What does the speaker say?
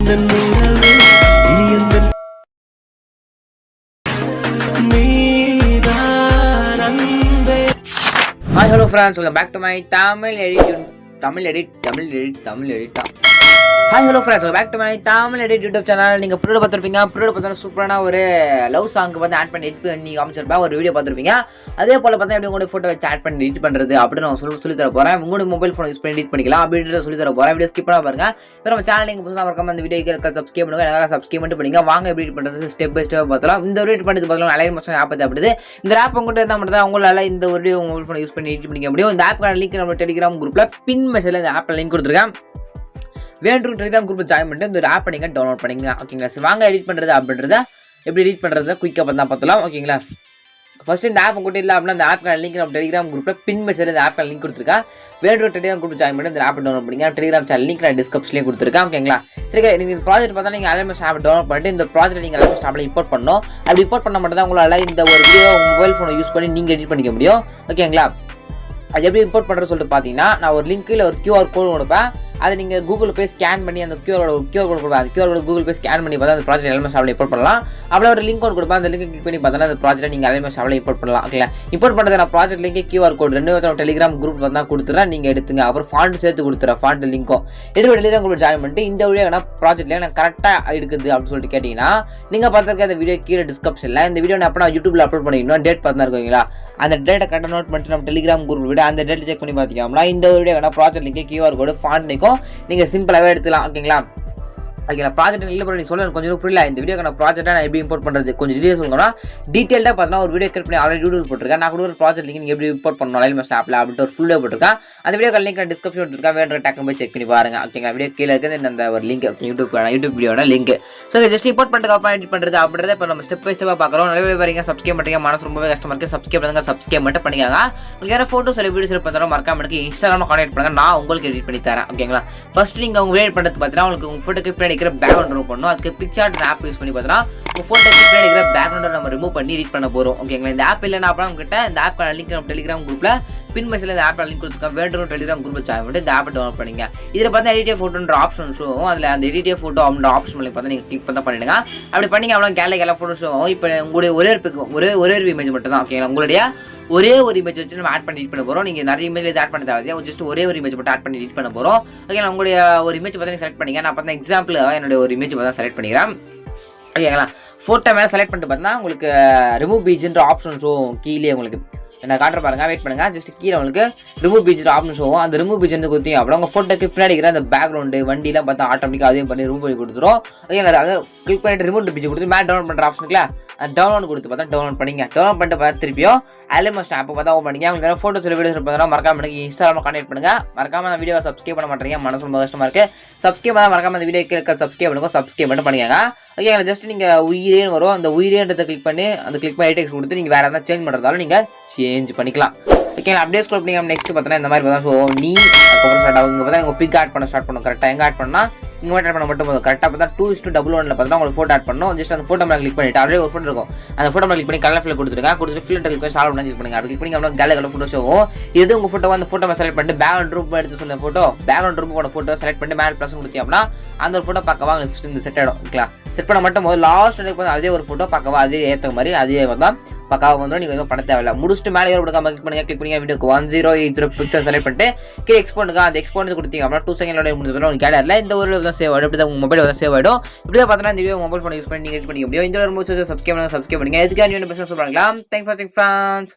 Hi, hello friends, welcome back to my Tamil edit. Hi, hello friends, welcome back to my Tamil edit YouTube channel. நீங்க ப்ரோட பார்த்திருப்பீங்க. ப்ரோட பார்த்தா சூப்பரான ஒரு love song வந்து add பண்ணி edit பண்ணி காமிச்சிருப்பேன். ஒரு வீடியோ பார்த்திருப்பீங்க. அதே போல பார்த்தா எப்படி உங்களோட போட்டோ வச்சு ஆட் பண்ணி எடிட் பண்றது அப்படி நான் சொல்லி தர போறேன். உங்களோட மொபைல் ஃபோன் யூஸ் பண்ணி எடிட் பண்ணிக்கலாம் அப்படின்றத சொல்லி தர போறேன். வீடியோ ஸ்கிப் பண்ணாம பாருங்க. இப்போ நம்ம சேனல் நீங்க புதுசா மறக்காம இந்த வீடியோக்கு சப்ஸ்கிரைப் பண்ணுங்க. நல்லா சப்ஸ்கிரைப் பண்ணிட்டு பண்ணீங்க. வாங்க எப்படி எடிட் பண்றது ஸ்டெப் பை ஸ்டெப் பார்த்தலாம். இந்த வீடியோ எடிட் பண்றது பார்த்தா அலைட் மோஷன் ஆப் அப்படிது. இந்த ஆப் உங்ககிட்ட இருந்தா மட்டும் தான் உங்களால இந்த வீடியோ உங்க மொபைல் ஃபோன் யூஸ் பண்ணி எடிட் பண்ணிக்க முடியும். இந்த ஆப்க்கான லிங்க் நம்ம டெலிகிராம் குரூப்ல பின் மெசேஜ்ல இந்த ஆப்ல லிங்க் கொடுத்துருக்கேன். வேணும் டெலிகிராம் குரூப் ஜாயின் பண்ணிட்டு இந்த ஒரு ஆப் நீங்கள் டவுன்லோட் பண்ணிங்க. ஓகேங்களா? சரி வாங்க எடிட் பண்ணுறது அப்படின்றத எப்படி எடிட் பண்ணுறத குயிக்காக பார்த்தலாம். ஓகேங்களா? ஃபஸ்ட்டு இந்த ஆப் உங்கள்கிட்ட இல்லை அப்படின்னா இந்த ஆப்க்கான லிங்க் நம்ம டெலிகிராம் குரூப்பில் பின் மெசேஜ் இந்த ஆப்க்கான லிங்க் கொடுத்துருக்கேன். வேணும் டெலிகிராம் குரூப் ஜாயின் பண்ணி இந்த ஆப் டவுன்லோட் பண்ணிங்க. டெலிகிராம் சேனல் லிங்க் நான் டிஸ்கிரிப்ஷன்லேயே கொடுத்துருக்கேன். ஓகேங்களா? சரி, நீங்கள் இந்த ப்ராஜெக்ட் பார்த்தா நீங்கள் அலைட் ஆப் டவுன்லோட் பண்ணிட்டு இந்த ப்ராஜெக்ட் நீங்கள் அலைட் ஆப்பில் இம்போர்ட் பண்ணணும். அப்படி இம்போர்ட் பண்ண மட்டும் தான் உங்களால் இந்த ஒரு வீடியோ மொபைல் ஃபோனை யூஸ் பண்ணி நீங்கள் எடிட் பண்ணிக்க முடியும். ஓகேங்களா? அது எப்படி இம்போர்ட் பண்ணுறது சொல்லிட்டு பார்த்தீங்கன்னா நான் ஒரு லிங்க் இல்லை ஒரு QR கோடு கொடுப்பேன். அதை நீங்கள் கூகுள் போய் ஸ்கேன் பண்ணி அந்த QR கோடு கொடுப்பேன். அந்த QR கோடு கூகுள் போய் ஸ்கேன் பண்ணி பார்த்தா அந்த ப்ராஜெக்ட் எல்எம்எஸ் ஆப்பில் இம்போர்ட் பண்ணலாம். அப்படியே ஒரு லிங்க் கோடு கொடுப்பேன். அந்த லிங்க் கிளிக் பண்ணி பார்த்தா அந்த ப்ராஜெக்ட் நீங்கள் எல்எம்எஸ் ஆப்பில் இம்போர்ட் பண்ணலாம். ஓகேங்களா? இம்போர்ட் பண்ணுறது நான் ப்ராஜெக்ட் லிங்க் QR கோடு ரெண்டு டெலிகிராம் குரூப் வந்து கொடுத்துறேன். நீங்கள் எடுத்துங்க. அப்புறம் ஃபாண்ட் சேர்த்து கொடுத்துறேன். ஃபாண்ட் லிங்க்கும் எடுத்து டெலிகிராம் குரூப் ஜாயின் பண்ணிட்டு இந்த வீடியோ என்ன ப்ராஜெக்ட்ல எனக்கு கரெக்டாக இருக்குது அப்படின்னு சொல்லிட்டு கேட்டிங்கன்னா நீங்கள் பார்த்துருக்க அந்த வீடியோ கீழே டிஸ்கிரிப்ஷனில் இந்த வீடியோ நான் அப்போ யூடியூப்ல அப்லோட் பண்ணிக்கணும். டேட் பார்த்து இருக்கீங்களா? அந்த டேட்டை கரெக்டாக நோட் பண்ணிட்டு நம்ம டெலிகிராம் குரூப் விட அந்த டேட்டை செக் பண்ணி பார்த்தீங்கன்னா இந்த வீடியோ ப்ராஜெக்ட் லிங்க் QR கோடு ஃபாண்ட் நிற்கும். நீங்கள் சிம்பிளாகவே எடுத்துக்கலாம். ஓகேங்களா? ஓகேங்களா? ப்ராஜெக்ட் இல்லை ப்ரோ நீங்கள் சொல்ல கொஞ்சம் புரியல. இந்த வீடியோக்கு நான் ப்ராஜெக்டாக நான் எப்படி இம்போர்ட் பண்ணுறது கொஞ்சம் டீட்டெயில் சொல்லணும்னா டீட்டெயிலாக பார்த்தீங்கன்னா ஒரு வீடியோ கிரியேட் பண்ணி ஆல்ரெடி யூடியூப் போட்டிருக்கேன். நான் கூட ஒரு ப்ராஜெக்ட் லிங்க் நீங்கள் எப்படி இம்போர்ட் பண்ணணும் அலைட் ஆப்பில் அப்படின்ட்டு ஒரு ஃபுல்லாக போட்டிருக்கேன். அந்த வீடியோ லிங்க் நான் டிஸ்கிரிப்ஷன் கொடுத்துருக்கேன். வேறு டேக்கம் போய் செக் பண்ணி பாருங்க. ஓகேங்களா? வீடியோ கீழே இருக்குது அந்த ஒரு லிங்க் யூடியூப் வீடியோட லிங்க். ஸோ ஜஸ்ட் இம்போர்ட் பண்ணிட்டு அப்புறம் எடிட் பண்ணுறது அப்படின்றத இப்போ நம்ம ஸ்டெப் பை ஸ்டெப்பாக பார்க்குறோம். நிறைய பேர் சப்ஸ்கிரைப் பண்ணுறீங்க. மனசு ரொம்பவே கஷ்டமாக இருக்குது. சப்ஸ்கிரைப் பண்ணுங்க. சப்ஸ்கிரைப் மட்டும் பண்ணிக்காங்க. உங்களுக்கு யாராவது ஃபோட்டோஸ் இல்லை வீடியோஸ் பார்த்தாலும் மறக்காம எனக்கு இன்ஸ்டாகிராமில் கான்டாக்ட் பண்ணுங்க. நான் உங்களுக்கு எடிட் பண்ணி தரேன். ஓகேங்களா? ஃபர்ஸ்ட் நீங்கள் உங்கள் எடிட் பண்ணுறது பார்த்தீங்கன்னா உங்களுக்கு உங்கள் ஃபோட்டோக்கு பின்னாடி இருக்கிற பேக்ரவுண்ட் ரிமூவ் பண்ணணும். அதுக்கு பிக்சார்ட் ஆப் யூஸ் பண்ணி பார்த்தீங்கன்னா உங்கள் ஃபோட்டோக்கு பின்னாடி இருக்கிற பேக்ரவுண்டை நம்ம ரிமூவ் பண்ணி எடிட் பண்ண போகிறோம். ஓகேங்களா? இந்த ஆப் இல்லைன்னா அப்புறம் உங்ககிட்ட இந்த ஆப்க்கான லிங்க் நம்ம டெலிகிராம் குரூப்பில் பின் மெசேஜ்ல இந்த ஆப் லிங்க் கொடுத்துருக்கேன். வேணும் டெலிகிராம் குரூப் ஜாயின் பண்ணிட்டு இந்த ஆப்பை டவுன்லோட் பண்ணுங்க. இதில் பார்த்தா எடிட்டிவ் ஃபோட்டோன்ற ஆப்ஷன் ஷோவும் அதில் அந்த எடிட்டிவ் ஃபோட்டோ அப்படின்ற ஆப்ஷன் பார்த்தா நீங்கள் கிளிக் பண்ணி பண்ணிடுங்க. அப்படி பண்ணிங்க அவ்வளோ கேலரி ஃபோட்டோ ஷோவும் இப்போ உங்களுடைய ஒரே ஒரு இமேஜ் மட்டும் தான். ஓகேங்களா? உங்களுடைய ஒரே ஒரு இமேஜ் வச்சு நம்ம ஆட் பண்ணி எடிட் பண்ண போகிறோம். நீங்கள் நிறைய இமேஜ் ஆட் பண்ண தேவையா ஜஸ்ட் ஒரே ஒரு இமேஜ் மட்டும் ஆட் பண்ணி எடிட் பண்ண போகிறோம். ஓகேங்களா? உங்களுடைய ஒரு இமேஜ் பார்த்தா நீங்கள் செலக்ட் பண்ணிங்க. நான் பார்த்தா எக்ஸாம்பிள் என்னுடைய ஒரு இமேஜ் பார்த்தா செலக்ட் பண்ணிக்கிறேன். ஓகேங்களா? ஃபோட்டோ மேலே செலக்ட் பண்ணிட்டு பார்த்தீங்கன்னா உங்களுக்கு ரிமூவ் பீஜ்ன்ற ஆப்ஷன் ஷோ கீழே உங்களுக்கு நான் காட்டுற பாருங்க. வெயிட் பண்ணுங்க. ஜஸ்ட் கீழே உங்களுக்கு ரிமூவ் பீஜ் ஆப்ஷன் ஷோவும் அந்த ரிமூவ் பீஜ் வந்து கொடுத்தீங்க அப்புறம் உங்கள் ஃபோட்டோக்கு பின்னாடி இருக்கிற அந்த பேக்ரவுண்டு வண்டிலாம் பார்த்தா ஆட்டோமேட்டிக்காக அதையும் பண்ணி ரிமூவ் பண்ணி கொடுத்துரும். ஓகேங்களா? அதை கிளிக் பண்ணிட்டு ரிமூவ் பீஜ் கொடுத்து மேலே டவுன்லோட் பண்ணுற ஆப்ஷனுக்குல டவுன்லோட் கொடுத்து பார்த்தா டவுன்லோட் பண்ணிங்க. டவுன்லோட் பண்ணிட்டு பார்த்தா திருப்பியும் அலைட் ஆப் பார்த்தா ஓப்பன் பண்ணிங்க. உங்களுக்கு ஃபோட்டோஸ் வீடியோஸ் பார்த்தா மறக்காம எனக்கு இன்ஸ்டாகிராமில் கான்டாக்ட் பண்ணுங்க. மறக்காம அந்த வீடியோ சப்ஸ்கிரைப் பண்ண மாட்டீங்க. மனசு ரொம்ப கஷ்டமாக இருக்குது. சப்ஸ்கிரைப் பண்ணால் மறக்காம அந்த வீடியோ சப்ஸ்கிரைப் பண்ணுங்க. சப்ஸ்கிரைப் மட்டும் பண்ணிக்கங்க. ஓகேங்களா? ஜஸ்ட் நீங்கள் உயிரேன்னு வரும். அந்த உயிரேன்றதை கிளிக் பண்ணி அந்த கிளிக் பண்ணி டெக்ஸ்ட் கொடுத்து நீங்கள் வேறு எதாவது சேஞ்ச் பண்ணுறதாலும் நீங்கள் சேஞ்ச் பண்ணிக்கலாம். ஓகேங்களா? அப்படியே ஸ்க்ரோல் பண்ணி நெக்ஸ்ட் பார்த்தீங்கன்னா இந்த மாதிரி பார்த்தா ஸோ அதுக்கப்புறம் ஸ்டார்ட் ஆகும். இங்கே பார்த்தா நீங்கள் பிக் ஆட் பண்ண ஸ்டார்ட் பண்ணும். கரெக்டாக எங்கே ஆட் பண்ணால் இங்கே ஆட் பண்ண மட்டும் போதும். கரெக்டாக பார்த்தா 2:1 பார்த்தா உங்களுக்கு ஃபோட்டோ ஆட் பண்ணணும். ஜஸ்ட் அந்த ஃபோட்டோ மேலே கிளிக் பண்ணிட்டு அப்படியே ஒரு ஃபோட்டோ இருக்கும். அந்த ஃபோட்டோ மேலே கிளிக் பண்ணி கலர் ஃபில் கொடுத்துருங்க. கொடுத்துட்டு ஃபில்டர் கிளிக் பண்ணி சால்வ் பண்ணி கிளிக் பண்ணுங்க. அப்படி கிளிக் பண்ணி அப்புறம் கேலரியில் ஃபோட்டோ ஷோவும் எது உங்கள் ஃபோட்டோ அந்த ஃபோட்டோ மேலே செலக்ட் பண்ணிட்டு பேக்ரவுண்ட் ரூம் எடுத்து சொன்ன ஃபோட்டோ பேக்ரவுண்ட் ரூம் போட ஃபோட்டோ செலக்ட் பண்ணிட்டு மேலே ப்ளஸ் கொடுத்தீங்க அப்படின்னா அந்த ஒரு ஃபோட்டோ பார்க்கவா உங்களுக்கு இந்த செட் ஆகிடும். ஓகேங்களா? செட் பண்ண மட்டும் போது லாஸ்ட் வந்து அதே ஒரு ஃபோட்டோ பார்க்கவா அதே ஏற்ற மாதிரி அதே தான் பக்காவாக வந்துடும். நீங்கள் எதுவும் பண்ண தேவையில்லை. முடிச்சுட்டு மேலே கொடுக்காம கிளிக் பண்ணி வீடியோக்கு 1080 பிக்சர் செலக்ட் பண்ணிட்டு கீழே எக்ஸ்போர்ட்டுக்கு அந்த எக்ஸ்போர்ட் கொடுத்தீங்க அப்படின்னா 2 செகண்டோட முடிஞ்சு உங்களுக்கு கேலரியில் இந்த ஒரு தான் சேவ் ஆகிடும். இப்படி தான் உங்கள் மொபைல் வந்து சேவ் ஆகிடும். இப்படி தான் பார்த்தீங்கன்னா இந்த வீடியோ மொபைல் ஃபோன் யூஸ் பண்ணி நீங்கள் எடிட் பண்ணிக்க முடியும். இந்த ஒரு முடிச்சு சப்ஸ்கிரைப் பண்ணுங்க. எதுக்காக நீங்கள் பிஸ்னஸ் சொல்கிறாங்களா? தேங்க்ஸ் ஃபார் வாட்சிங் ஃப்ரெண்ட்ஸ்.